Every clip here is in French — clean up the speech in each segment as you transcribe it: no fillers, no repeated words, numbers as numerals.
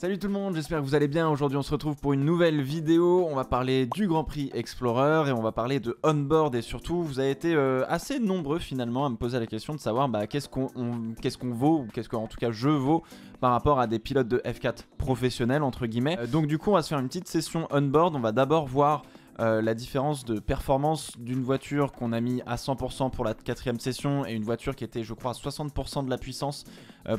Salut tout le monde, j'espère que vous allez bien. Aujourd'hui on se retrouve pour une nouvelle vidéo. On va parler du Grand Prix Explorer et on va parler de on-board. Et surtout vous avez été assez nombreux finalement à me poser la question de savoir qu'est-ce qu'on vaut, ou qu'est-ce qu'en tout cas je vaux par rapport à des pilotes de F4 professionnels entre guillemets. Donc du coup on va se faire une petite session on-board. On va d'abord voir la différence de performance d'une voiture qu'on a mis à 100% pour la 4ème session et une voiture qui était je crois à 60% de la puissance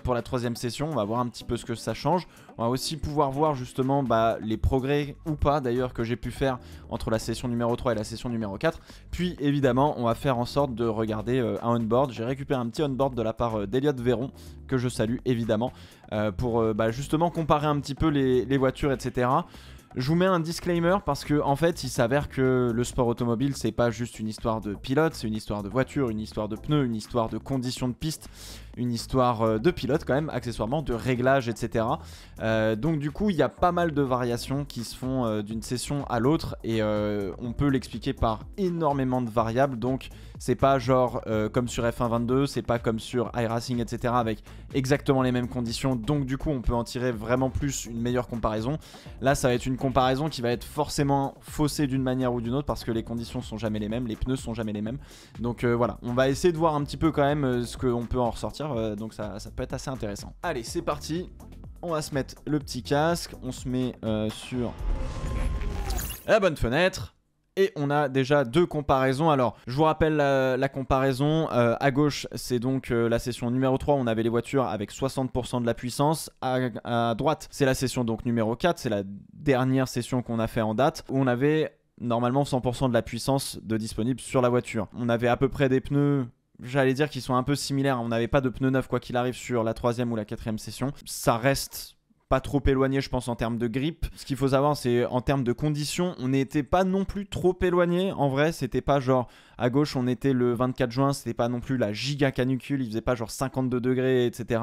pour la 3ème session. On va voir un petit peu ce que ça change. On va aussi pouvoir voir justement les progrès ou pas d'ailleurs que j'ai pu faire entre la session numéro 3 et la session numéro 4. Puis évidemment on va faire en sorte de regarder un on-board. J'ai récupéré un petit on-board de la part d'Eliott Véron que je salue évidemment pour justement comparer un petit peu les voitures etc. Je vous mets un disclaimer parce que en fait il s'avère que le sport automobile c'est pas juste une histoire de pilote, c'est une histoire de voiture, une histoire de pneus, une histoire de conditions de piste, une histoire de pilote quand même, accessoirement, de réglage etc. Donc du coup il y a pas mal de variations qui se font d'une session à l'autre et on peut l'expliquer par énormément de variables. Donc c'est pas genre comme sur F1 22, c'est pas comme sur iRacing etc. avec exactement les mêmes conditions. Donc du coup on peut en tirer vraiment plus une meilleure comparaison. Là ça va être une comparaison qui va être forcément faussée d'une manière ou d'une autre parce que les conditions sont jamais les mêmes, les pneus sont jamais les mêmes. Donc voilà, on va essayer de voir un petit peu quand même ce qu'on peut en ressortir. Donc ça peut être assez intéressant. Allez c'est parti, on va se mettre le petit casque, on se met sur la bonne fenêtre. Et on a déjà deux comparaisons. Alors, je vous rappelle la comparaison. À gauche, c'est donc la session numéro 3. On avait les voitures avec 60% de la puissance. À droite, c'est la session donc numéro 4. C'est la dernière session qu'on a fait en date. Où on avait normalement 100% de la puissance de disponible sur la voiture. On avait à peu près des pneus... J'allais dire qu'ils sont un peu similaires. On n'avait pas de pneus neufs quoi qu'il arrive sur la 3ème ou la 4ème session. Ça reste... pas trop éloigné je pense en termes de grip. Ce qu'il faut savoir c'est en termes de conditions on n'était pas non plus trop éloigné. En vrai c'était pas genre à gauche on était le 24 juin, c'était pas non plus la giga canicule, il faisait pas genre 52 degrés etc.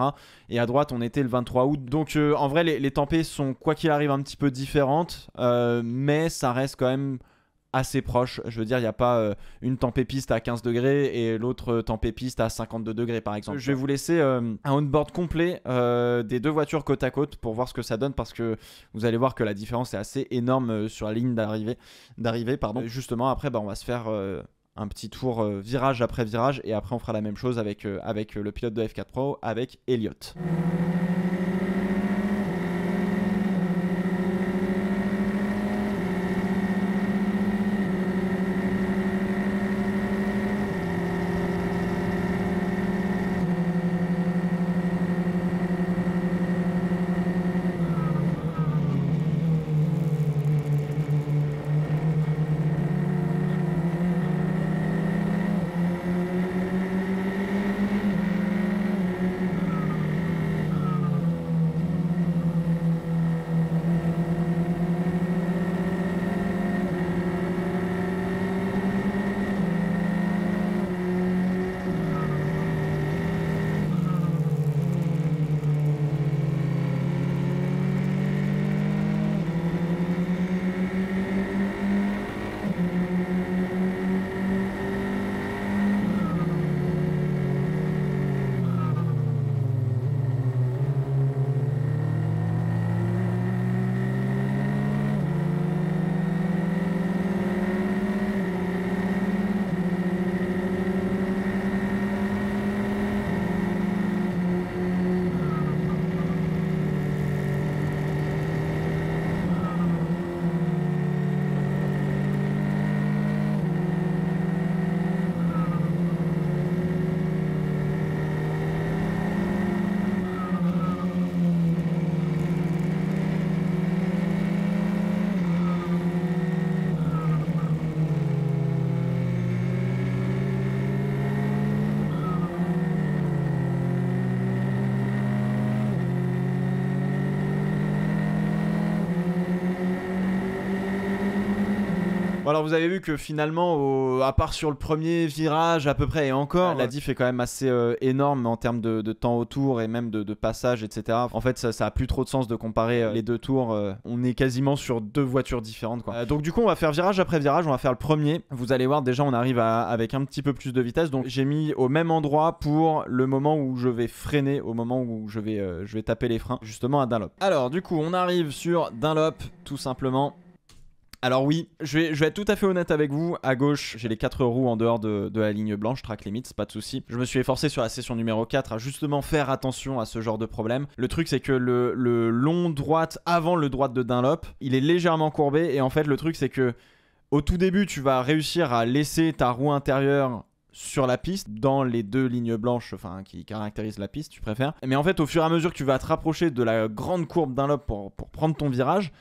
Et à droite on était le 23 août. Donc en vrai les tempêtes sont quoi qu'il arrive un petit peu différentes mais ça reste quand même assez proche. Je veux dire, il n'y a pas une tempête-piste à 15 degrés et l'autre tempête-piste à 52 degrés par exemple. Je vais vous laisser un on-board complet des deux voitures côte à côte pour voir ce que ça donne parce que vous allez voir que la différence est assez énorme sur la ligne d'arrivée. Justement, après, on va se faire un petit tour virage après virage et après on fera la même chose avec le pilote de F4 Pro, avec Eliott. Bon, alors vous avez vu que finalement, à part sur le premier virage à peu près et encore, la diff est quand même assez énorme en termes de temps autour et même de passage, etc. En fait, ça a plus trop de sens de comparer les deux tours. On est quasiment sur deux voitures différentes, quoi. Donc du coup, on va faire virage après virage. On va faire le premier. Vous allez voir, déjà, on arrive avec un petit peu plus de vitesse. Donc j'ai mis au même endroit pour le moment où je vais freiner, au moment où je vais taper les freins, justement à Dunlop. Alors du coup, on arrive sur Dunlop, tout simplement. Alors oui, je vais être tout à fait honnête avec vous. À gauche, j'ai les 4 roues en dehors de la ligne blanche, track limits, pas de souci. Je me suis efforcé sur la session numéro 4 à justement faire attention à ce genre de problème. Le truc, c'est que le long droite avant le droite de Dunlop, il est légèrement courbé. Et en fait, le truc, c'est que au tout début, tu vas réussir à laisser ta roue intérieure sur la piste, dans les deux lignes blanches, enfin qui caractérisent la piste, tu préfères. Mais en fait, au fur et à mesure que tu vas te rapprocher de la grande courbe Dunlop pour prendre ton virage,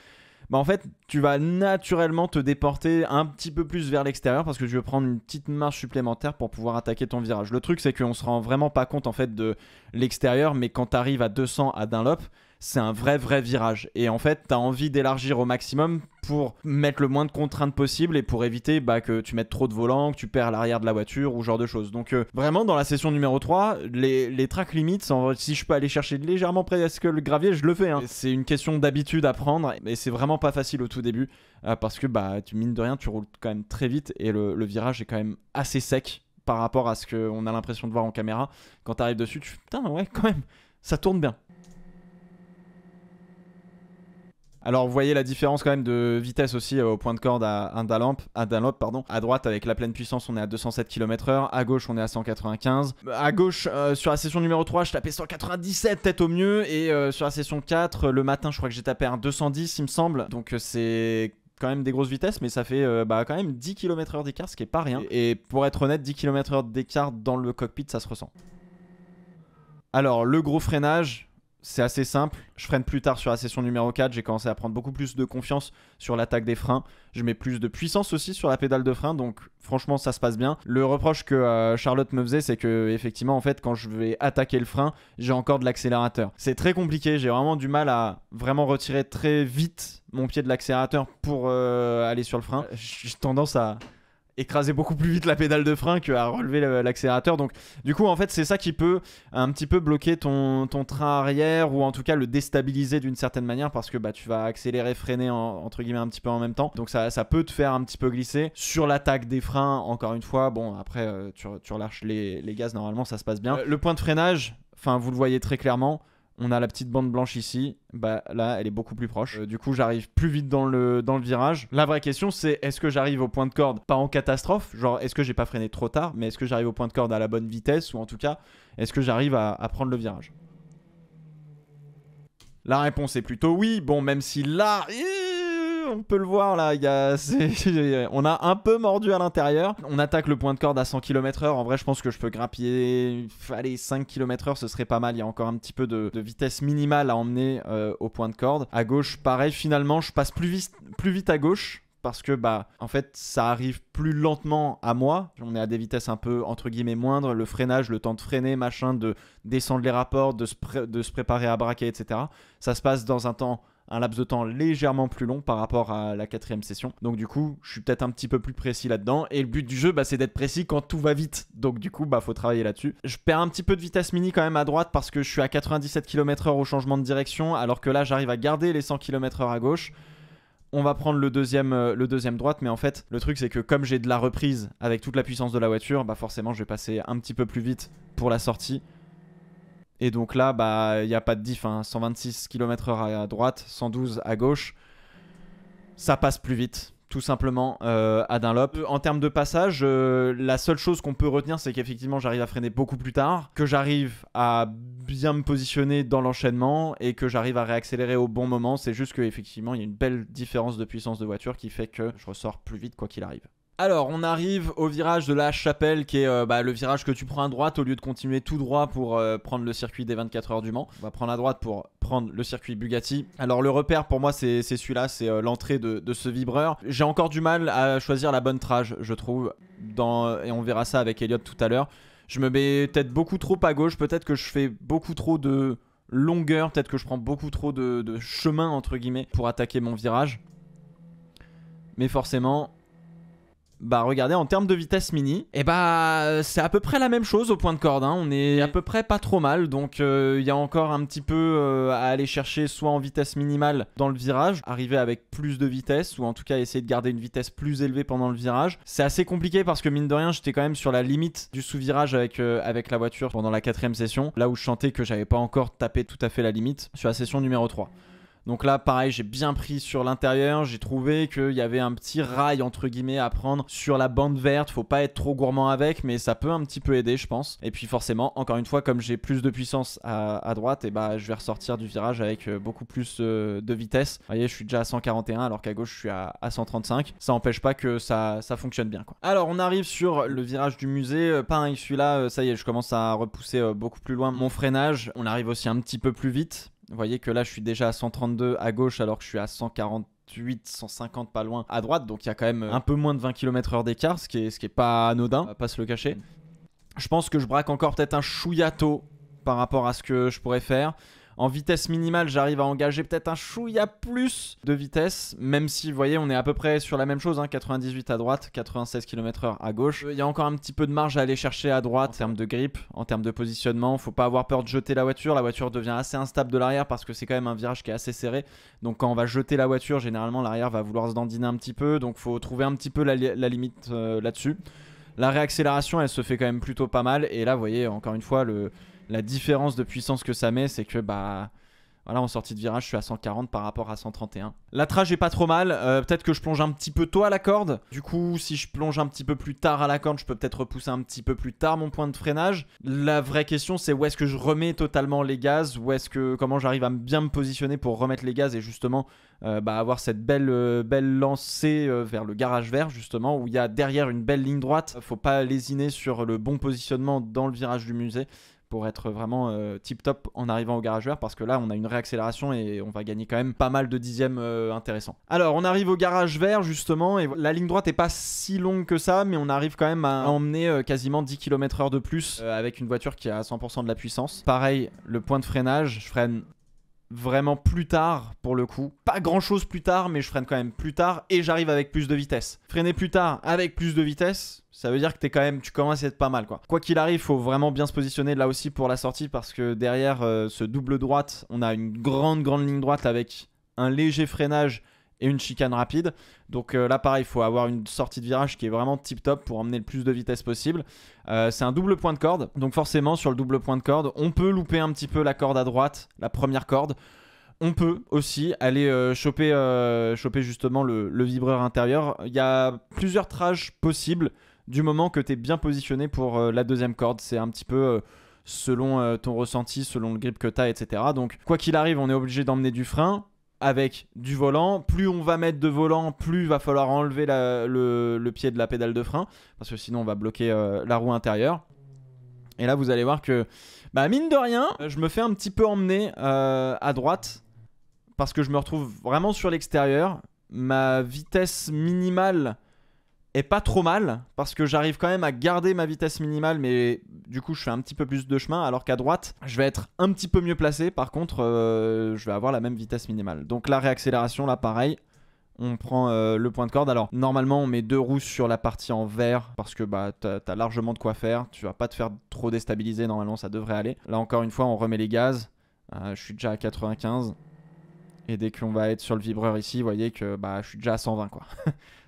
bah en fait, tu vas naturellement te déporter un petit peu plus vers l'extérieur parce que tu veux prendre une petite marche supplémentaire pour pouvoir attaquer ton virage. Le truc, c'est qu'on se rend vraiment pas compte en fait de l'extérieur, mais quand tu arrives à 200 à Dunlop, c'est un vrai virage. Et en fait, tu as envie d'élargir au maximum pour mettre le moins de contraintes possible et pour éviter que tu mettes trop de volant, que tu perds l'arrière de la voiture ou ce genre de choses. Donc vraiment, dans la session numéro 3, les track limits, si je peux aller chercher légèrement presque le gravier, je le fais. Hein. C'est une question d'habitude à prendre, mais c'est vraiment pas facile au tout début parce que mine de rien, tu roules quand même très vite et le virage est quand même assez sec par rapport à ce qu'on a l'impression de voir en caméra. Quand tu arrives dessus, tu fais putain, ouais, quand même, ça tourne bien. Alors vous voyez la différence quand même de vitesse aussi au point de corde à Dunlop. À droite avec la pleine puissance on est à 207 km/h, à gauche on est à 195. À gauche sur la session numéro 3 je tapais 197 peut-être au mieux et sur la session 4 le matin je crois que j'ai tapé un 210 il me semble. Donc c'est quand même des grosses vitesses mais ça fait quand même 10 km/h d'écart ce qui est pas rien. Et pour être honnête 10 km/h d'écart dans le cockpit ça se ressent. Alors le gros freinage, c'est assez simple, je freine plus tard sur la session numéro 4, j'ai commencé à prendre beaucoup plus de confiance sur l'attaque des freins, je mets plus de puissance aussi sur la pédale de frein, donc franchement ça se passe bien. Le reproche que Charlotte me faisait, c'est que effectivement en fait quand je vais attaquer le frein, j'ai encore de l'accélérateur. C'est très compliqué, j'ai vraiment du mal à vraiment retirer très vite mon pied de l'accélérateur pour aller sur le frein. J'ai tendance à écraser beaucoup plus vite la pédale de frein qu'à relever l'accélérateur. Donc du coup en fait c'est ça qui peut un petit peu bloquer ton train arrière ou en tout cas le déstabiliser d'une certaine manière parce que tu vas accélérer, freiner entre guillemets un petit peu en même temps. Donc ça peut te faire un petit peu glisser. Sur l'attaque des freins encore une fois, bon après tu relâches les gaz, normalement ça se passe bien. Le point de freinage, enfin vous le voyez très clairement, on a la petite bande blanche ici, là elle est beaucoup plus proche. Du coup j'arrive plus vite dans le virage. La vraie question c'est est-ce que j'arrive au point de corde pas en catastrophe, genre est-ce que j'ai pas freiné trop tard, mais est-ce que j'arrive au point de corde à la bonne vitesse ou en tout cas est-ce que j'arrive à prendre le virage. La réponse est plutôt oui, bon même si là... on peut le voir là, on a un peu mordu à l'intérieur. On attaque le point de corde à 100 km/h. En vrai, je pense que je peux grappiller 5 km/h, ce serait pas mal. Il y a encore un petit peu de vitesse minimale à emmener au point de corde. À gauche, pareil, finalement, je passe plus vite à gauche. Parce que en fait ça arrive plus lentement à moi, on est à des vitesses un peu entre guillemets moindres, le freinage, le temps de freiner, machin, de descendre les rapports, de se préparer à braquer, etc. Ça se passe dans un laps de temps légèrement plus long par rapport à la 4e session. Donc du coup, je suis peut-être un petit peu plus précis là-dedans. Et le but du jeu, c'est d'être précis quand tout va vite. Donc du coup, faut travailler là-dessus. Je perds un petit peu de vitesse mini quand même à droite parce que je suis à 97 km/h au changement de direction, alors que là, j'arrive à garder les 100 km/h à gauche. On va prendre le deuxième droite, mais en fait, le truc, c'est que comme j'ai de la reprise avec toute la puissance de la voiture, forcément, je vais passer un petit peu plus vite pour la sortie. Et donc là, il n'y a pas de diff, 126 km/h à droite, 112 à gauche. Ça passe plus vite, tout simplement, à Dunlop. En termes de passage, la seule chose qu'on peut retenir, c'est qu'effectivement, j'arrive à freiner beaucoup plus tard, que j'arrive à bien me positionner dans l'enchaînement et que j'arrive à réaccélérer au bon moment. C'est juste qu'effectivement, il y a une belle différence de puissance de voiture qui fait que je ressors plus vite quoi qu'il arrive. Alors, on arrive au virage de la Chapelle qui est le virage que tu prends à droite au lieu de continuer tout droit pour prendre le circuit des 24 heures du Mans. On va prendre à droite pour prendre le circuit Bugatti. Alors, le repère pour moi, c'est celui-là, c'est l'entrée de ce vibreur. J'ai encore du mal à choisir la bonne trage, je trouve, et on verra ça avec Elliot tout à l'heure. Je me mets peut-être beaucoup trop à gauche, peut-être que je fais beaucoup trop de longueur, peut-être que je prends beaucoup trop de chemin, entre guillemets, pour attaquer mon virage. Mais forcément... bah regardez, en termes de vitesse mini, et bah c'est à peu près la même chose au point de corde, hein. On est à peu près pas trop mal, donc il y a encore un petit peu à aller chercher, soit en vitesse minimale dans le virage, arriver avec plus de vitesse, ou en tout cas essayer de garder une vitesse plus élevée pendant le virage. C'est assez compliqué parce que mine de rien, j'étais quand même sur la limite du sous-virage avec la voiture pendant la 4ème session, là où je sentais que j'avais pas encore tapé tout à fait la limite sur la session numéro 3. Donc là, pareil, j'ai bien pris sur l'intérieur. J'ai trouvé qu'il y avait un petit rail, entre guillemets, à prendre sur la bande verte. Faut pas être trop gourmand avec, mais ça peut un petit peu aider, je pense. Et puis forcément, encore une fois, comme j'ai plus de puissance à droite, et bah, je vais ressortir du virage avec beaucoup plus de vitesse. Vous voyez, je suis déjà à 141, alors qu'à gauche, je suis à 135. Ça n'empêche pas que ça fonctionne bien, quoi. Alors, on arrive sur le virage du musée. Pareil, celui-là, ça y est, je commence à repousser beaucoup plus loin mon freinage. On arrive aussi un petit peu plus vite. Vous voyez que là, je suis déjà à 132 à gauche alors que je suis à 148, 150 pas loin à droite. Donc, il y a quand même un peu moins de 20 km/h d'écart, ce qui est pas anodin, on va pas se le cacher. Je pense que je braque encore peut-être un chouïa tôt par rapport à ce que je pourrais faire. En vitesse minimale, j'arrive à engager peut-être un chouïa plus de vitesse, même si, vous voyez, on est à peu près sur la même chose, hein, 98 à droite, 96 km/h à gauche. Il y a encore un petit peu de marge à aller chercher à droite en termes de grip, en termes de positionnement. Faut pas avoir peur de jeter la voiture. La voiture devient assez instable de l'arrière parce que c'est quand même un virage qui est assez serré. Donc quand on va jeter la voiture, généralement, l'arrière va vouloir se dandiner un petit peu. Donc faut trouver un petit peu la limite là-dessus. La réaccélération, elle se fait quand même plutôt pas mal. Et là, vous voyez, encore une fois, la différence de puissance que ça met, c'est que bah voilà, en sortie de virage, je suis à 140 par rapport à 131. La trage est pas trop mal. Peut-être que je plonge un petit peu tôt à la corde. Du coup, si je plonge un petit peu plus tard à la corde, je peux peut-être repousser un petit peu plus tard mon point de freinage. La vraie question, c'est où est-ce que je remets totalement les gaz, comment j'arrive à bien me positionner pour remettre les gaz et justement avoir cette belle lancée vers le garage vert, justement, où il y a derrière une belle ligne droite. Faut pas lésiner sur le bon positionnement dans le virage du musée pour être vraiment tip top en arrivant au garage vert, parce que là on a une réaccélération et on va gagner quand même pas mal de dixièmes intéressants. Alors on arrive au garage vert justement, et la ligne droite est pas si longue que ça, mais on arrive quand même à emmener quasiment 10 km/h de plus avec une voiture qui a 100% de la puissance. Pareil, le point de freinage, je freine vraiment plus tard pour le coup. Pas grand chose plus tard, mais je freine quand même plus tard et j'arrive avec plus de vitesse. Freiner plus tard avec plus de vitesse, ça veut dire que tu commences à être pas mal, quoi. Quoi qu'il arrive, faut vraiment bien se positionner là aussi pour la sortie, parce que derrière ce double droite, on a une grande ligne droite avec un léger freinage et une chicane rapide. Donc là pareil, il faut avoir une sortie de virage qui est vraiment tip top pour emmener le plus de vitesse possible. C'est un double point de corde, donc forcément sur le double point de corde, on peut louper un petit peu la corde à droite, la première corde. On peut aussi aller choper justement le vibreur intérieur. Il y a plusieurs trages possibles du moment que tu es bien positionné pour la deuxième corde. C'est un petit peu selon ton ressenti, selon le grip que tu as, etc. Donc quoi qu'il arrive, on est obligé d'emmener du frein avec du volant. Plus on va mettre de volant, plus il va falloir enlever le pied de la pédale de frein, parce que sinon on va bloquer la roue intérieure. Et là vous allez voir que mine de rien, je me fais un petit peu emmener à droite, parce que je me retrouve vraiment sur l'extérieur. Ma vitesse minimale est pas trop mal, parce que j'arrive quand même à garder ma vitesse minimale, mais du coup je fais un petit peu plus de chemin, alors qu'à droite je vais être un petit peu mieux placé. Par contre je vais avoir la même vitesse minimale. Donc la réaccélération, là pareil, on prend le point de corde. Alors normalement on met 2 roues sur la partie en vert, parce que t'as largement de quoi faire, tu vas pas te faire trop déstabiliser, normalement ça devrait aller. Là encore une fois on remet les gaz, je suis déjà à 95. Et dès qu'on va être sur le vibreur ici, vous voyez que je suis déjà à 120, quoi.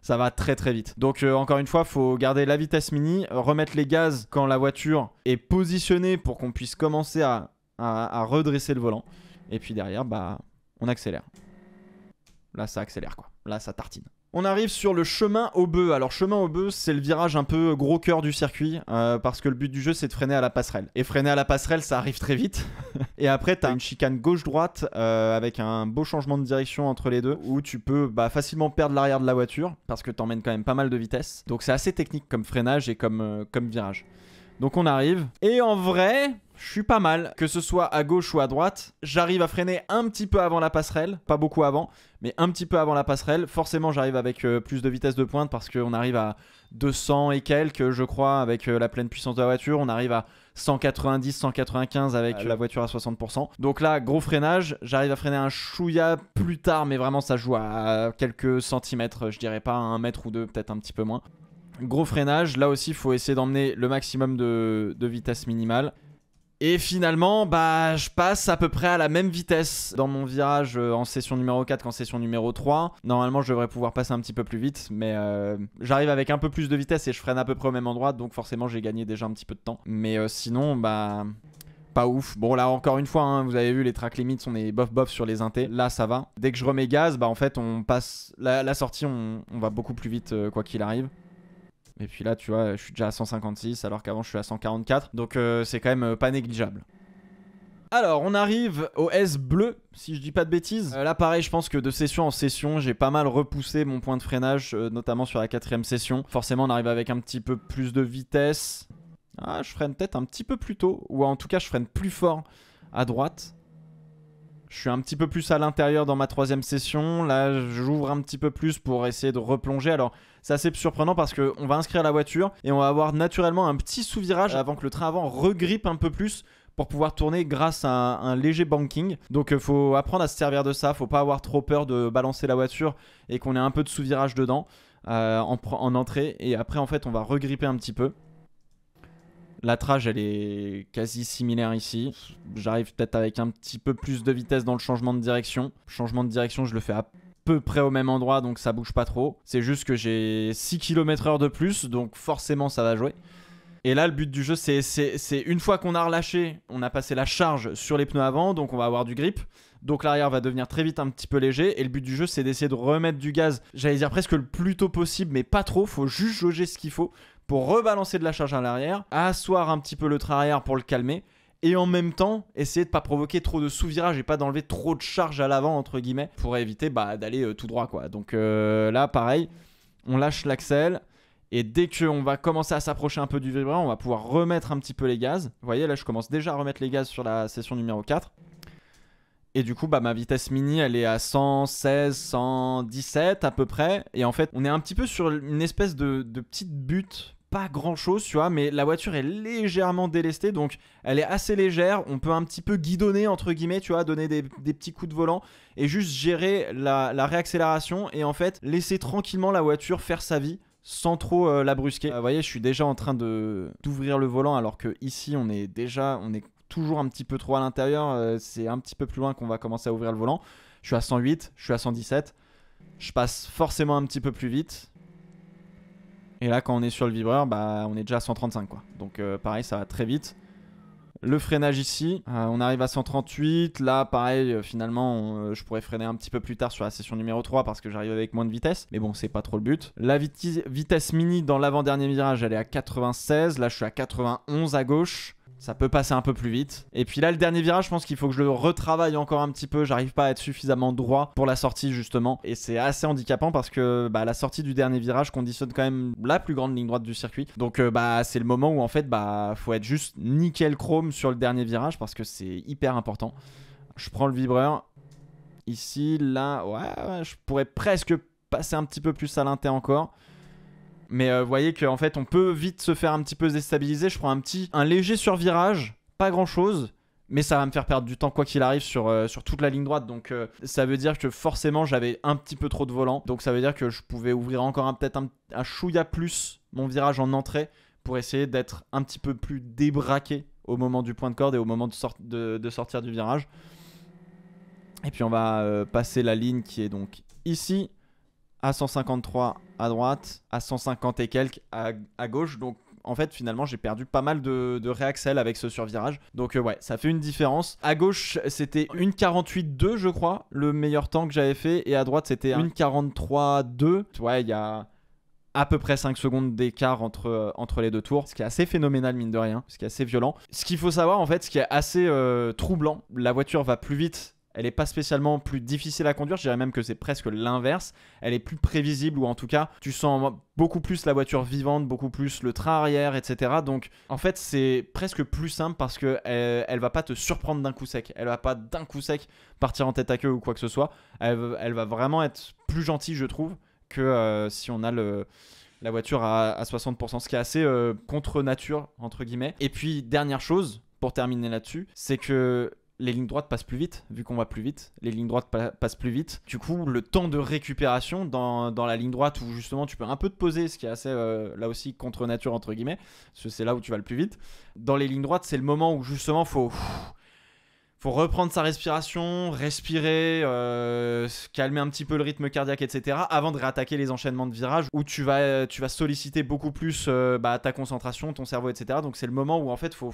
Ça va très très vite. Donc encore une fois, faut garder la vitesse mini, remettre les gaz quand la voiture est positionnée pour qu'on puisse commencer à redresser le volant. Et puis derrière, on accélère. Là, ça accélère, quoi. Là, ça tartine. On arrive sur le chemin au bœuf. Alors chemin au bœuf, c'est le virage un peu gros cœur du circuit, parce que le but du jeu, c'est de freiner à la passerelle. Et freiner à la passerelle, ça arrive très vite. Et après, t'as une chicane gauche-droite avec un beau changement de direction entre les deux, où tu peux facilement perdre l'arrière de la voiture, parce que t'emmènes quand même pas mal de vitesse. Donc c'est assez technique comme freinage et comme virage. Donc on arrive, et en vrai, je suis pas mal. Que ce soit à gauche ou à droite, j'arrive à freiner un petit peu avant la passerelle, pas beaucoup avant, mais un petit peu avant la passerelle. Forcément j'arrive avec plus de vitesse de pointe, parce qu'on arrive à 200 et quelques, je crois, avec la pleine puissance de la voiture. On arrive à 190, 195 avec la voiture à 60%. Donc là, gros freinage, j'arrive à freiner un chouïa plus tard, mais vraiment ça joue à quelques centimètres, je dirais pas à 1 mètre ou 2, peut-être un petit peu moins. Gros freinage, là aussi il faut essayer d'emmener le maximum de vitesse minimale. Et finalement, bah, je passe à peu près à la même vitesse dans mon virage en session numéro 4 qu'en session numéro 3. Normalement, je devrais pouvoir passer un petit peu plus vite, mais j'arrive avec un peu plus de vitesse et je freine à peu près au même endroit, donc forcément, j'ai gagné déjà un petit peu de temps. Mais sinon, bah, pas ouf. Bon, là, encore une fois, hein, vous avez vu, les track limits sont des bof-bof sur les intés. Là, ça va. Dès que je remets gaz, bah, en fait, on passe la sortie, on va beaucoup plus vite quoi qu'il arrive. Et puis là, tu vois, je suis déjà à 156 alors qu'avant je suis à 144. Donc c'est quand même pas négligeable. Alors, on arrive au S bleu, si je dis pas de bêtises. Là, pareil, je pense que de session en session, j'ai pas mal repoussé mon point de freinage, notamment sur la 4ème session. Forcément, on arrive avec un petit peu plus de vitesse. Ah, je freine peut-être un petit peu plus tôt, ou en tout cas, je freine plus fort à droite. Je suis un petit peu plus à l'intérieur dans ma 3ème session. Là, j'ouvre un petit peu plus pour essayer de replonger. Alors, c'est assez surprenant parce qu'on va inscrire la voiture et on va avoir naturellement un petit sous-virage avant que le train avant regrippe un peu plus pour pouvoir tourner grâce à un léger banking. Donc, il faut apprendre à se servir de ça. Faut pas avoir trop peur de balancer la voiture et qu'on ait un peu de sous-virage dedans en entrée. Et après, en fait, on va regripper un petit peu. La trage, elle est quasi similaire ici. J'arrive peut-être avec un petit peu plus de vitesse dans le changement de direction. Changement de direction, je le fais à peu près au même endroit, donc ça bouge pas trop. C'est juste que j'ai 6 km/h de plus, donc forcément ça va jouer. Et là, le but du jeu, c'est une fois qu'on a relâché, on a passé la charge sur les pneus avant, donc on va avoir du grip. Donc l'arrière va devenir très vite un petit peu léger. Et le but du jeu, c'est d'essayer de remettre du gaz, j'allais dire presque le plus tôt possible, mais pas trop. Faut juste jauger ce qu'il faut pour rebalancer de la charge à l'arrière, asseoir un petit peu le train arrière pour le calmer. Et en même temps, essayer de ne pas provoquer trop de sous-virage et pas d'enlever trop de charge à l'avant, entre guillemets, pour éviter d'aller tout droit, quoi. Donc là, pareil, on lâche l'axel. Et dès qu'on va commencer à s'approcher un peu du vibreur, on va pouvoir remettre un petit peu les gaz. Vous voyez, là, je commence déjà à remettre les gaz sur la session numéro 4. Et du coup, bah, ma vitesse mini, elle est à 116, 117 à peu près. Et en fait, on est un petit peu sur une espèce de petite butte. Pas grand chose, tu vois, mais la voiture est légèrement délestée, donc elle est assez légère. On peut un petit peu guidonner, entre guillemets, tu vois, donner des petits coups de volant et juste gérer la réaccélération et en fait laisser tranquillement la voiture faire sa vie sans trop la brusquer. Vous voyez, je suis déjà en train d'ouvrir le volant alors que ici on est toujours un petit peu trop à l'intérieur. C'est un petit peu plus loin qu'on va commencer à ouvrir le volant. Je suis à 108, je suis à 117. Je passe forcément un petit peu plus vite. Et là, quand on est sur le vibreur, bah, on est déjà à 135, quoi. Donc pareil, ça va très vite. Le freinage ici, on arrive à 138. Là, pareil, finalement, je pourrais freiner un petit peu plus tard sur la session numéro 3 parce que j'arrive avec moins de vitesse. Mais bon, c'est pas trop le but. La vitesse mini dans l'avant-dernier virage, elle est à 96. Là, je suis à 91 à gauche. Ça peut passer un peu plus vite. Et puis là, le dernier virage, je pense qu'il faut que je le retravaille encore un petit peu. J'arrive pas à être suffisamment droit pour la sortie, justement. Et c'est assez handicapant parce que bah, la sortie du dernier virage conditionne quand même la plus grande ligne droite du circuit. Donc bah, c'est le moment où en fait, bah, faut être juste nickel chrome sur le dernier virage parce que c'est hyper important. Je prends le vibreur. Ici, là, ouais, je pourrais presque passer un petit peu plus à l'inter encore. Mais vous voyez qu'en fait on peut vite se faire un petit peu déstabiliser. Je prends un léger survirage, pas grand chose, mais ça va me faire perdre du temps quoi qu'il arrive sur toute la ligne droite. Donc ça veut dire que forcément j'avais un petit peu trop de volant. Donc ça veut dire que je pouvais ouvrir encore peut-être un chouïa plus mon virage en entrée pour essayer d'être un petit peu plus débraqué au moment du point de corde et au moment de sortir du virage. Et puis on va passer la ligne qui est donc ici. À 153 à droite, à 150 et quelques à gauche. Donc en fait finalement j'ai perdu pas mal de réaxel avec ce survirage. Donc ouais, ça fait une différence. À gauche c'était 1,48,2 je crois, le meilleur temps que j'avais fait. Et à droite c'était 1,43,2. Ouais, il y a à peu près 5 secondes d'écart entre les deux tours. Ce qui est assez phénoménal mine de rien, ce qui est assez violent. Ce qu'il faut savoir en fait, ce qui est assez troublant, la voiture va plus vite. Elle n'est pas spécialement plus difficile à conduire, je dirais même que c'est presque l'inverse. Elle est plus prévisible ou en tout cas, tu sens beaucoup plus la voiture vivante, beaucoup plus le train arrière, etc. Donc en fait, c'est presque plus simple parce qu'elle ne va pas te surprendre d'un coup sec. Elle ne va pas d'un coup sec partir en tête à queue ou quoi que ce soit. Elle va vraiment être plus gentille, je trouve, que si on a la voiture à 60%, ce qui est assez contre nature, entre guillemets. Et puis, dernière chose, pour terminer là-dessus, c'est que les lignes droites passent plus vite, vu qu'on va plus vite, les lignes droites passent plus vite. Du coup, le temps de récupération dans la ligne droite où justement tu peux un peu te poser, ce qui est assez là aussi contre nature entre guillemets, parce que c'est là où tu vas le plus vite. Dans les lignes droites, c'est le moment où justement faut reprendre sa respiration, respirer, calmer un petit peu le rythme cardiaque, etc. avant de réattaquer les enchaînements de virages où tu vas solliciter beaucoup plus ta concentration, ton cerveau, etc. Donc c'est le moment où en fait faut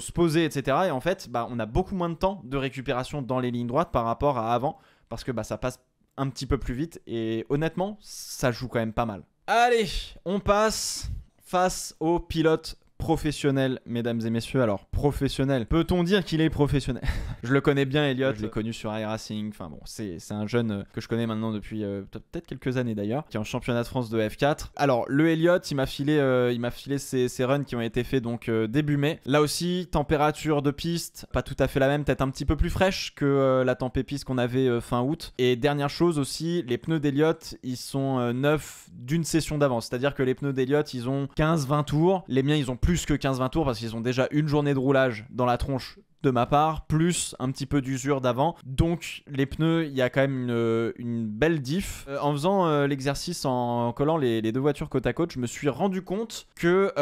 se poser, etc. Et en fait, on a beaucoup moins de temps de récupération dans les lignes droites par rapport à avant parce que ça passe un petit peu plus vite et honnêtement, ça joue quand même pas mal. Allez, on passe face au pilote professionnel, mesdames et messieurs. Alors, professionnel, peut-on dire qu'il est professionnel? Je le connais bien, Elliott, je l'ai connu sur iRacing. Enfin bon, c'est un jeune que je connais maintenant depuis peut-être quelques années d'ailleurs, qui est en championnat de France de F4. Alors, le Elliott, il m'a filé ses runs qui ont été faits donc début mai. Là aussi, température de piste, pas tout à fait la même, peut-être un petit peu plus fraîche que la tempé piste qu'on avait fin août. Et dernière chose aussi, les pneus d'Elliott, ils sont neufs d'une session d'avance. C'est-à-dire que les pneus d'Elliott, ils ont 15-20 tours. Les miens, ils ont plus que 15-20 tours parce qu'ils ont déjà une journée de roulage dans la tronche de ma part, plus un petit peu d'usure d'avant. Donc les pneus, il y a quand même une belle diff. En faisant l'exercice en collant les deux voitures côte à côte, je me suis rendu compte que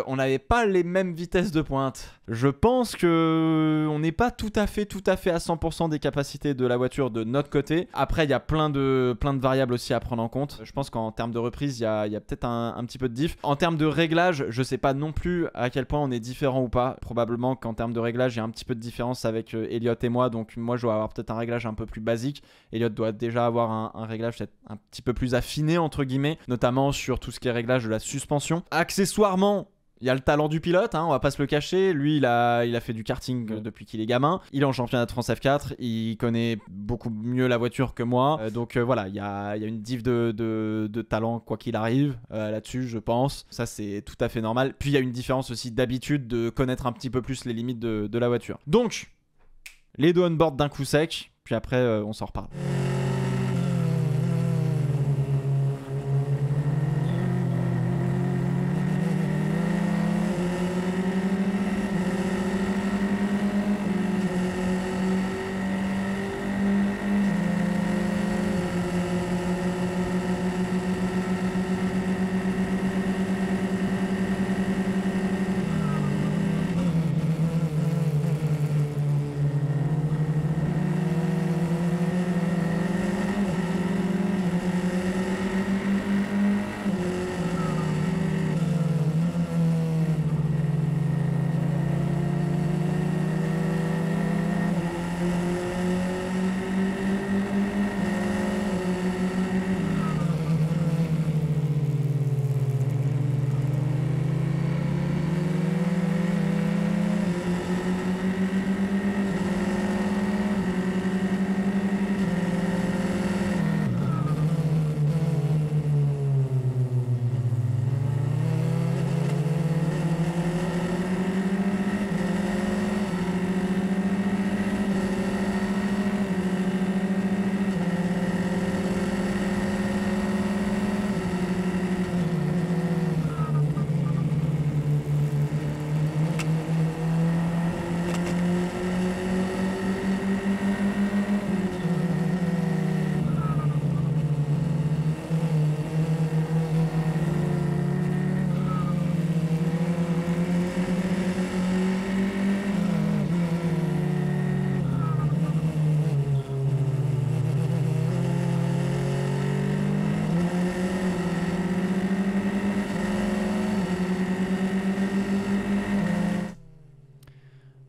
on n'avait pas les mêmes vitesses de pointe. Je pense que on n'est pas tout à fait à 100% des capacités de la voiture de notre côté. Après, il y a plein de variables aussi à prendre en compte. Je pense qu'en termes de reprise, il y a peut-être un petit peu de diff. En termes de réglage, je sais pas non plus à quel point on est différent ou pas. Probablement qu'en termes de réglage, il y a un petit peu de différence avec Elliott et moi. Donc moi, je dois avoir peut-être un réglage un peu plus basique. Elliott doit déjà avoir un réglage peut-être un petit peu plus affiné, entre guillemets, notamment sur tout ce qui est réglage de la suspension. Accessoirement, il y a le talent du pilote, on va pas se le cacher. Lui, il a fait du karting depuis qu'il est gamin. Il est en championnat de France F4. Il connaît beaucoup mieux la voiture que moi. Donc voilà, il y a une diff de talent quoi qu'il arrive là-dessus, je pense. Ça, c'est tout à fait normal. Puis il y a une différence aussi d'habitude de connaître un petit peu plus les limites de la voiture. Donc, les deux on-board d'un coup sec. Puis après, on s'en reparle.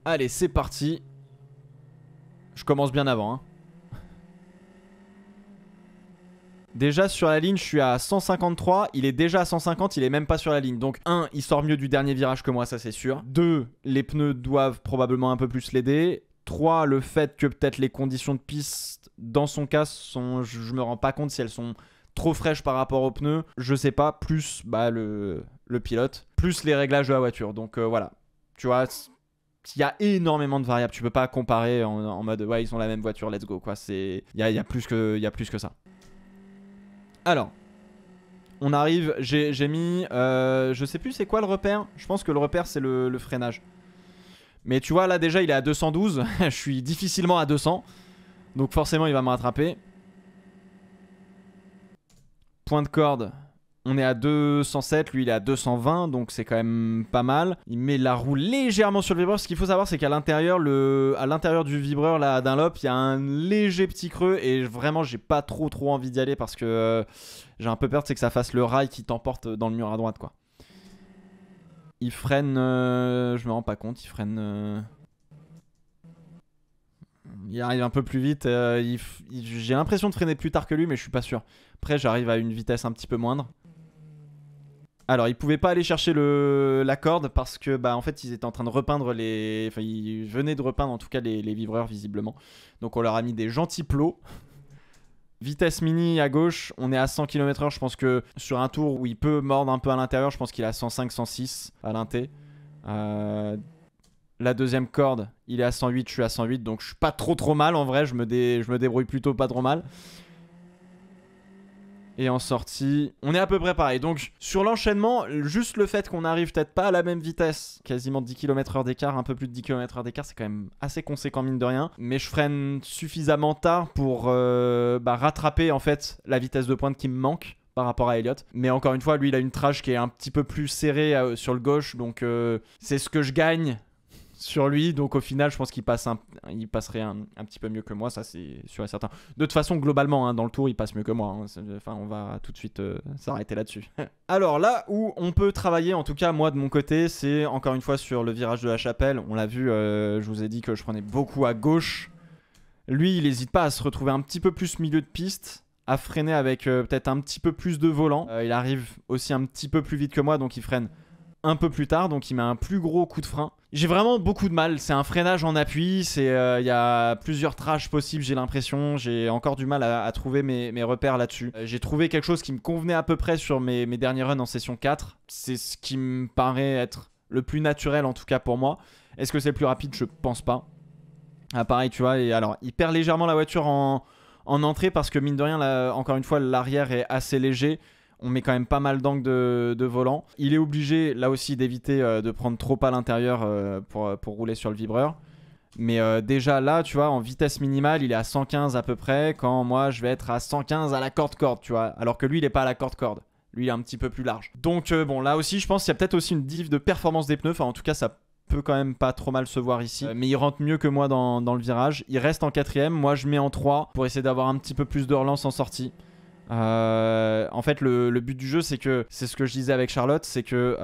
Allez, c'est parti. Je commence bien avant. Déjà sur la ligne, je suis à 153. Il est déjà à 150, il est même pas sur la ligne. Donc 1, il sort mieux du dernier virage que moi, ça c'est sûr. 2, les pneus doivent probablement un peu plus l'aider. 3, le fait que peut-être les conditions de piste, dans son cas, je me rends pas compte si elles sont trop fraîches par rapport aux pneus. Je sais pas, plus le pilote, plus les réglages de la voiture. Donc voilà, tu vois... Il y a énormément de variables, tu peux pas comparer en mode ouais ils ont la même voiture, let's go quoi. Il y a plus que ça. Alors, on arrive, j'ai mis, je sais plus c'est quoi le repère, je pense que le repère c'est le freinage. Mais tu vois, là déjà, il est à 212. Je suis difficilement à 200. Donc forcément, il va me rattraper. Point de corde. On est à 207, lui il est à 220, donc c'est quand même pas mal. Il met la roue légèrement sur le vibreur. Ce qu'il faut savoir, c'est qu'à l'intérieur du vibreur, là, Dunlop, il y a un léger petit creux. Et vraiment, j'ai pas trop envie d'y aller parce que j'ai un peu peur, c'est que ça fasse le rail qui t'emporte dans le mur à droite, quoi. Il freine... je me rends pas compte, il freine... Il arrive un peu plus vite. J'ai l'impression de freiner plus tard que lui, mais je suis pas sûr. Après, j'arrive à une vitesse un petit peu moindre. Alors, il pouvait pas aller chercher la corde parce que, bah, en fait, ils étaient en train de repeindre les... Enfin, ils venaient de repeindre, en tout cas, les vibreurs, visiblement. Donc, on leur a mis des gentils plots. Vitesse mini à gauche, on est à 100 km/h. Je pense que sur un tour où il peut mordre un peu à l'intérieur, je pense qu'il est à 105, 106 à l'inté. La deuxième corde, il est à 108, je suis à 108. Donc, je suis pas trop mal, en vrai. Je me débrouille plutôt pas trop mal. Et en sortie, on est à peu près pareil. Donc sur l'enchaînement, juste le fait qu'on arrive peut-être pas à la même vitesse, quasiment 10 km/h d'écart, un peu plus de 10 km/h d'écart, c'est quand même assez conséquent mine de rien. Mais je freine suffisamment tard pour rattraper en fait la vitesse de pointe qui me manque par rapport à Elliott. Mais encore une fois, lui il a une trage qui est un petit peu plus serrée sur le gauche, donc c'est ce que je gagne sur lui, donc au final je pense qu'il passerait un petit peu mieux que moi, ça c'est sûr et certain. De toute façon globalement dans le tour il passe mieux que moi, enfin on va tout de suite s'arrêter là-dessus. Alors là où on peut travailler, en tout cas moi de mon côté, c'est encore une fois sur le virage de la Chapelle. On l'a vu, je vous ai dit que je prenais beaucoup à gauche. Lui il n'hésite pas à se retrouver un petit peu plus milieu de piste, à freiner avec peut-être un petit peu plus de volant. Il arrive aussi un petit peu plus vite que moi, donc il freine un peu plus tard, donc il met un plus gros coup de frein. J'ai vraiment beaucoup de mal, c'est un freinage en appui, il y a plusieurs trages possibles, j'ai l'impression. J'ai encore du mal à trouver mes repères là-dessus. J'ai trouvé quelque chose qui me convenait à peu près sur mes derniers runs en session 4. C'est ce qui me paraît être le plus naturel en tout cas pour moi. Est-ce que c'est le plus rapide? Je pense pas. Ah pareil tu vois, et alors il perd légèrement la voiture en entrée parce que mine de rien, là, encore une fois l'arrière est assez léger. On met quand même pas mal d'angles de volant. Il est obligé là aussi d'éviter de prendre trop à l'intérieur pour rouler sur le vibreur. Mais déjà là, tu vois, en vitesse minimale, il est à 115 à peu près. Quand moi, je vais être à 115 à la corde-corde, tu vois. Alors que lui, il n'est pas à la corde-corde. Lui, il est un petit peu plus large. Donc bon, là aussi, je pense qu'il y a peut-être aussi une diff de performance des pneus. Enfin, en tout cas, ça peut quand même pas trop mal se voir ici. Mais il rentre mieux que moi dans le virage. Il reste en 4ème. Moi, je mets en 3 pour essayer d'avoir un petit peu plus de relance en sortie. En fait le but du jeu c'est ce que je disais avec Charlotte, c'est que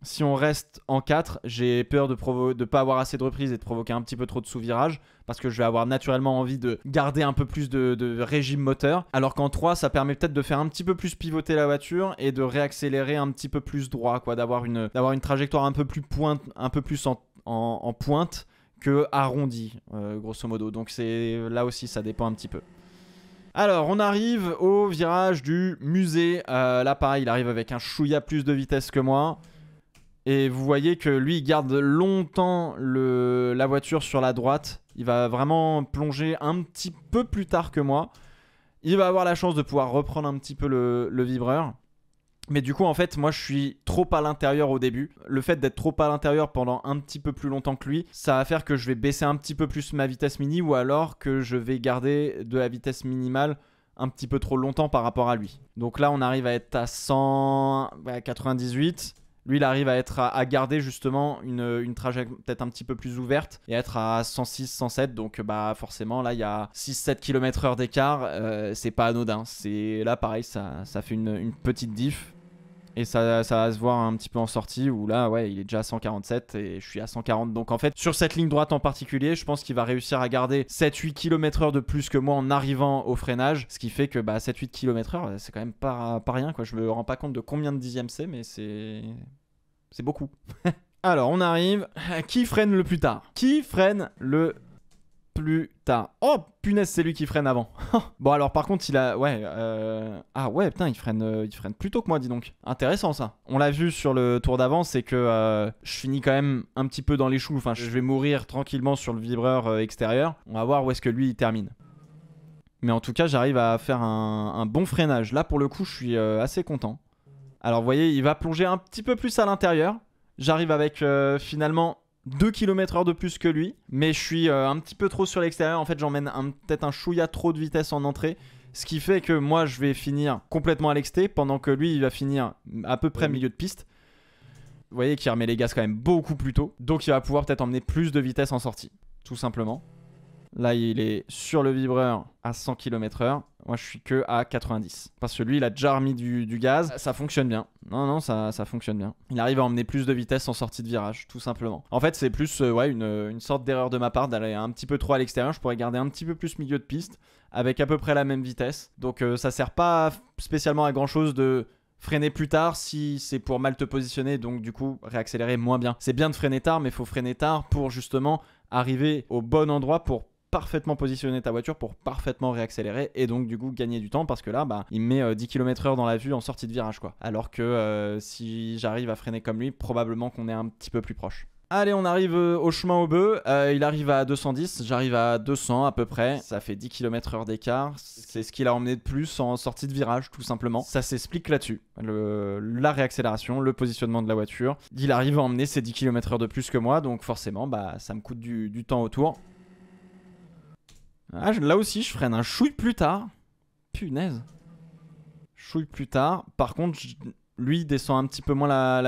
si on reste en 4, j'ai peur de pas avoir assez de reprises et de provoquer un petit peu trop de sous-virage parce que je vais avoir naturellement envie de garder un peu plus de régime moteur, alors qu'en 3 ça permet peut-être de faire un petit peu plus pivoter la voiture et de réaccélérer un petit peu plus droit, quoi, d'avoir une trajectoire un peu plus en pointe que arrondie grosso modo. Donc là aussi ça dépend un petit peu. Alors, on arrive au virage du musée. Là, pareil, il arrive avec un chouïa plus de vitesse que moi. Et vous voyez que lui, il garde longtemps la voiture sur la droite. Il va vraiment plonger un petit peu plus tard que moi. Il va avoir la chance de pouvoir reprendre un petit peu le vibreur. Mais du coup, en fait, moi, je suis trop à l'intérieur au début. Le fait d'être trop à l'intérieur pendant un petit peu plus longtemps que lui, ça va faire que je vais baisser un petit peu plus ma vitesse mini ou alors que je vais garder de la vitesse minimale un petit peu trop longtemps par rapport à lui. Donc là, on arrive à être à 198. Lui, il arrive à garder justement une trajectoire peut-être un petit peu plus ouverte et être à 106, 107. Donc bah forcément, là, il y a 6-7 km/h d'écart. C'est pas anodin. Là, pareil, ça fait une petite diff. Et ça va se voir un petit peu en sortie où là, ouais, il est déjà à 147 et je suis à 140. Donc en fait, sur cette ligne droite en particulier, je pense qu'il va réussir à garder 7-8 km/h de plus que moi en arrivant au freinage. Ce qui fait que 7-8 km/h, c'est quand même pas rien, quoi. Je me rends pas compte de combien de dixièmes c'est, mais c'est beaucoup. Alors, on arrive. Qui freine le plus tard? Qui freine le plus tard? Oh punaise, c'est lui qui freine avant. Bon alors par contre il a... Ouais, ah ouais putain, il freine plus tôt que moi, dis donc. Intéressant ça. On l'a vu sur le tour d'avant, c'est que je finis quand même un petit peu dans les choux. Enfin, je vais mourir tranquillement sur le vibreur extérieur. On va voir où est-ce que lui il termine. Mais en tout cas, j'arrive à faire un bon freinage. Là pour le coup, je suis assez content. Alors vous voyez, il va plonger un petit peu plus à l'intérieur. J'arrive avec finalement 2 km/h de plus que lui, mais je suis un petit peu trop sur l'extérieur. En fait, j'emmène peut-être un chouïa trop de vitesse en entrée, ce qui fait que moi, je vais finir complètement à l'exté, pendant que lui, il va finir à peu près milieu de piste. Vous voyez qu'il remet les gaz quand même beaucoup plus tôt, donc il va pouvoir peut-être emmener plus de vitesse en sortie, tout simplement. Là, il est sur le vibreur à 100 km/h. Moi, je suis que à 90. Parce que lui, il a déjà remis du gaz. Ça fonctionne bien. Non, ça fonctionne bien. Il arrive à emmener plus de vitesse en sortie de virage, tout simplement. En fait, c'est plus ouais, une sorte d'erreur de ma part d'aller un petit peu trop à l'extérieur. Je pourrais garder un petit peu plus milieu de piste avec à peu près la même vitesse. Donc, ça sert pas spécialement à grand-chose de freiner plus tard si c'est pour mal te positionner. Donc, du coup, réaccélérer moins bien. C'est bien de freiner tard, mais il faut freiner tard pour justement arriver au bon endroit pour parfaitement positionner ta voiture, pour parfaitement réaccélérer et donc du coup gagner du temps, parce que là bah, il me met 10 km/h dans la vue en sortie de virage quoi. Alors que si j'arrive à freiner comme lui, probablement qu'on est un petit peu plus proche. Allez, on arrive au chemin au bœuf. Il arrive à 210, j'arrive à 200 à peu près. Ça fait 10 km/h d'écart. C'est ce qu'il a emmené de plus en sortie de virage, tout simplement. Ça s'explique là-dessus. La réaccélération, le positionnement de la voiture. Il arrive à emmener ses 10 km/h de plus que moi, donc forcément, bah, ça me coûte du temps autour. Ah, là aussi, je freine un chouille plus tard. Punaise. Chouille plus tard. Par contre, lui descend un petit peu moins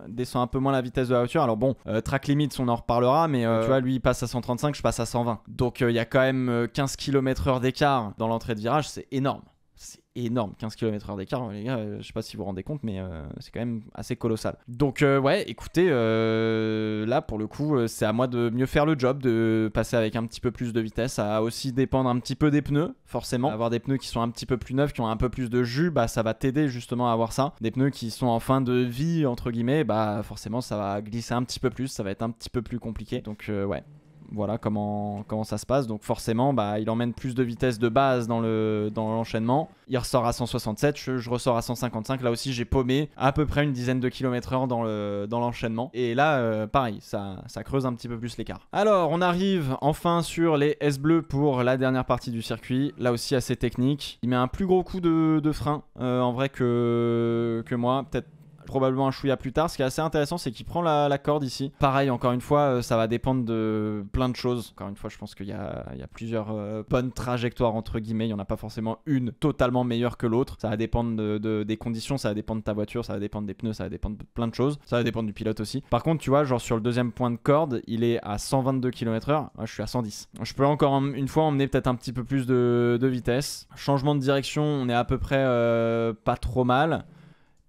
descend un peu moins la vitesse de la voiture. Alors bon, track limits, on en reparlera, mais tu vois, lui il passe à 135, je passe à 120. Donc il y a quand même 15 km/h d'écart dans l'entrée de virage, c'est énorme. C'est énorme, 15 km/h d'écart, les gars, je sais pas si vous vous rendez compte, mais c'est quand même assez colossal. Donc ouais, écoutez, là pour le coup, c'est à moi de mieux faire le job, de passer avec un petit peu plus de vitesse, ça va aussi dépendre un petit peu des pneus, forcément. Avoir des pneus qui sont un petit peu plus neufs, qui ont un peu plus de jus, bah ça va t'aider justement à avoir ça. Des pneus qui sont en fin de vie, entre guillemets, bah forcément ça va glisser un petit peu plus, ça va être un petit peu plus compliqué. Donc ouais. Voilà comment ça se passe. Donc forcément, bah, il emmène plus de vitesse de base dans l'enchaînement. Il ressort à 167, je ressors à 155. Là aussi, j'ai paumé à peu près une dizaine de kilomètres/h dans l'enchaînement. Et là, pareil, ça creuse un petit peu plus l'écart. Alors, on arrive enfin sur les S bleus pour la dernière partie du circuit. Là aussi, assez technique. Il met un plus gros coup de frein en vrai que moi. Peut-être probablement un chouïa plus tard. Ce qui est assez intéressant, c'est qu'il prend la corde ici. Pareil, encore une fois, ça va dépendre de plein de choses. Encore une fois, je pense qu'il y a plusieurs bonnes trajectoires entre guillemets. Il n'y en a pas forcément une totalement meilleure que l'autre. Ça va dépendre des conditions, ça va dépendre de ta voiture, ça va dépendre des pneus, ça va dépendre de plein de choses. Ça va dépendre du pilote aussi. Par contre, tu vois, genre sur le deuxième point de corde, il est à 122 km/h. Moi, je suis à 110. Je peux encore une fois emmener peut-être un petit peu plus de vitesse. Changement de direction, on est à peu près pas trop mal.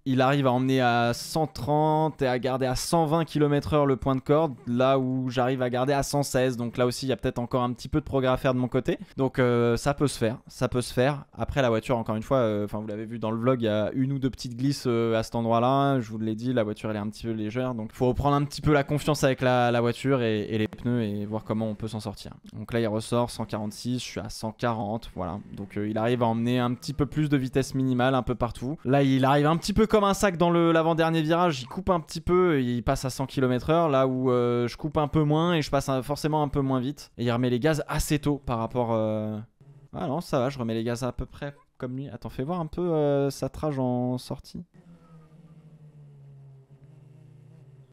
Il arrive à emmener à 130 et à garder à 120 km/h le point de corde, là où j'arrive à garder à 116. Donc là aussi, il y a peut-être encore un petit peu de progrès à faire de mon côté. Donc ça peut se faire. Après, la voiture, encore une fois, vous l'avez vu dans le vlog, il y a une ou deux petites glisses à cet endroit-là. Je vous l'ai dit, la voiture, elle est un petit peu légère. Donc il faut reprendre un petit peu la confiance avec la voiture et les pneus et voir comment on peut s'en sortir. Donc là, il ressort 146, je suis à 140, voilà. Donc il arrive à emmener un petit peu plus de vitesse minimale un peu partout. Là, il arrive un petit peu comme un sac dans l'avant-dernier virage, il coupe un petit peu, il passe à 100 km/h, là où je coupe un peu moins et je passe forcément un peu moins vite. Et il remet les gaz assez tôt par rapport... Ah non, ça va, je remets les gaz à peu près comme lui. Attends, fais voir un peu sa trage en sortie.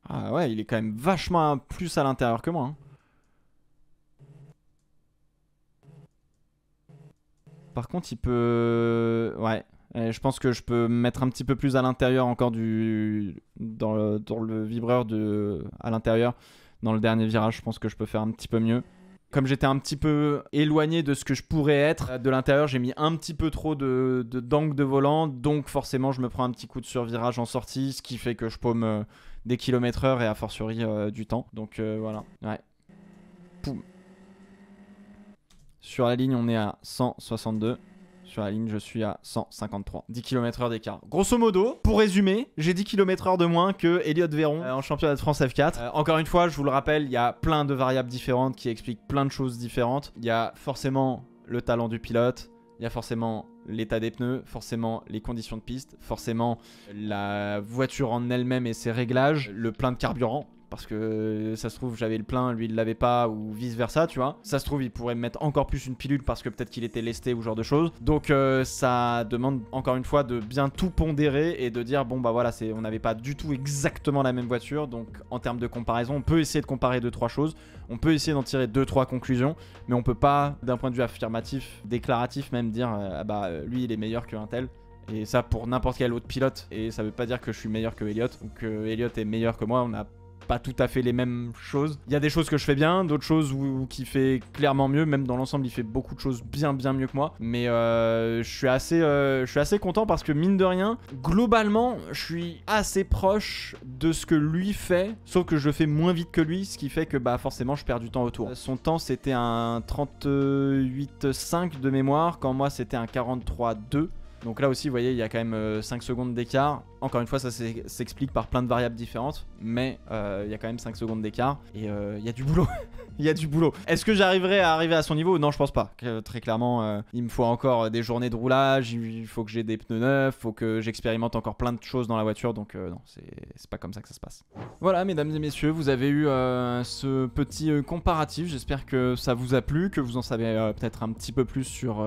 Ah ouais, il est quand même vachement plus à l'intérieur que moi. Hein. Par contre, il peut... Ouais. Et je pense que je peux me mettre un petit peu plus à l'intérieur encore dans le vibreur à l'intérieur. Dans le dernier virage, je pense que je peux faire un petit peu mieux. Comme j'étais un petit peu éloigné de ce que je pourrais être de l'intérieur, j'ai mis un petit peu trop d'angle de volant. Donc forcément, je me prends un petit coup de survirage en sortie, ce qui fait que je paume des km/h et a fortiori du temps. Donc voilà. Ouais. Poum. Sur la ligne, on est à 162. Sur la ligne, je suis à 153. 10 km/h d'écart. Grosso modo, pour résumer, j'ai 10 km/h de moins que Elliott Véron en championnat de France F4. Encore une fois, je vous le rappelle, il y a plein de variables différentes qui expliquent plein de choses différentes. Il y a forcément le talent du pilote, il y a forcément l'état des pneus, forcément les conditions de piste, forcément la voiture en elle-même et ses réglages, le plein de carburant. parce que ça se trouve j'avais le plein, lui il l'avait pas, ou vice versa, tu vois. Ça se trouve il pourrait me mettre encore plus une pilule parce que peut-être qu'il était lesté ou ce genre de choses. Donc ça demande encore une fois de bien tout pondérer et de dire bon bah voilà, on n'avait pas du tout exactement la même voiture, donc en termes de comparaison on peut essayer de comparer 2-3 choses, on peut essayer d'en tirer 2-3 conclusions, mais on peut pas d'un point de vue affirmatif, déclaratif même dire lui il est meilleur qu'un tel. Et ça pour n'importe quel autre pilote. Et ça veut pas dire que je suis meilleur que Elliott ou que Elliott est meilleur que moi. On n'a pas tout à fait les mêmes choses. Il y a des choses que je fais bien, d'autres choses qui fait clairement mieux. Même dans l'ensemble, il fait beaucoup de choses bien mieux que moi. Mais je suis assez content parce que mine de rien, globalement, je suis assez proche de ce que lui fait. Sauf que je fais moins vite que lui, ce qui fait que bah forcément, je perds du temps autour. Son temps, c'était un 38,5 de mémoire, quand moi, c'était un 43,2. Donc là aussi, vous voyez, il y a quand même 5 secondes d'écart. Encore une fois, ça s'explique par plein de variables différentes, mais il y a quand même 5 secondes d'écart et il y a du boulot. Il y a du boulot. Est-ce que j'arriverai à arriver à son niveau? Non, je pense pas. Très clairement, il me faut encore des journées de roulage, il faut que j'ai des pneus neufs, il faut que j'expérimente encore plein de choses dans la voiture, donc non, c'est pas comme ça que ça se passe. Voilà, mesdames et messieurs, vous avez eu ce petit comparatif. J'espère que ça vous a plu, que vous en savez peut-être un petit peu plus sur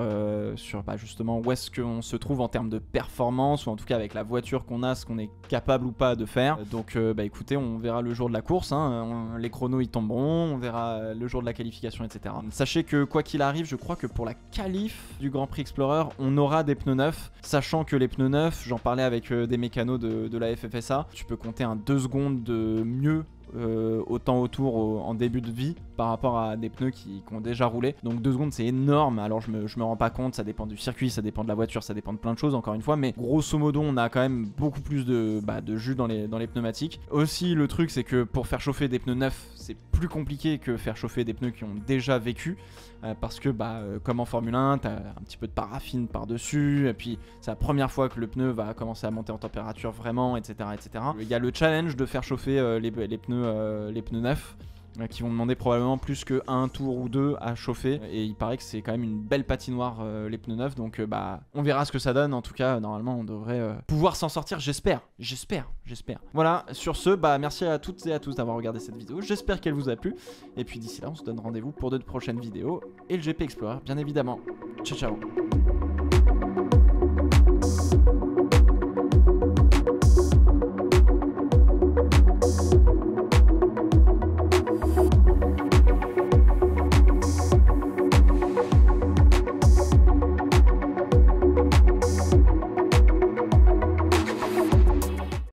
justement où est-ce qu'on se trouve en termes de performance, ou en tout cas avec la voiture qu'on a, ce qu'on est capable ou pas de faire. Donc écoutez, on verra le jour de la course, hein. Les chronos ils tomberont, on verra le jour de la qualification, etc. Sachez que quoi qu'il arrive, je crois que pour la qualif du Grand Prix Explorer, on aura des pneus neufs, sachant que les pneus neufs, j'en parlais avec des mécanos de la FFSA, tu peux compter un 2 secondes de mieux autant autour en début de vie par rapport à des pneus qui ont déjà roulé. Donc 2 secondes c'est énorme. Alors je me rends pas compte, ça dépend du circuit, ça dépend de la voiture, ça dépend de plein de choses encore une fois, mais grosso modo on a quand même beaucoup plus de jus dans les pneumatiques. Aussi le truc c'est que pour faire chauffer des pneus neufs c'est plus compliqué que faire chauffer des pneus qui ont déjà vécu, parce que comme en Formule 1 t'as un petit peu de paraffine par dessus, et puis c'est la première fois que le pneu va commencer à monter en température vraiment, etc. Il y a le challenge de faire chauffer les pneus neufs, qui vont demander probablement plus que 1 tour ou 2 à chauffer, et il paraît que c'est quand même une belle patinoire les pneus neufs, donc on verra ce que ça donne. En tout cas normalement on devrait pouvoir s'en sortir, j'espère. Voilà, sur ce merci à toutes et à tous d'avoir regardé cette vidéo, j'espère qu'elle vous a plu, et puis d'ici là on se donne rendez-vous pour d'autres prochaines vidéos et le GP Explorer bien évidemment. Ciao ciao.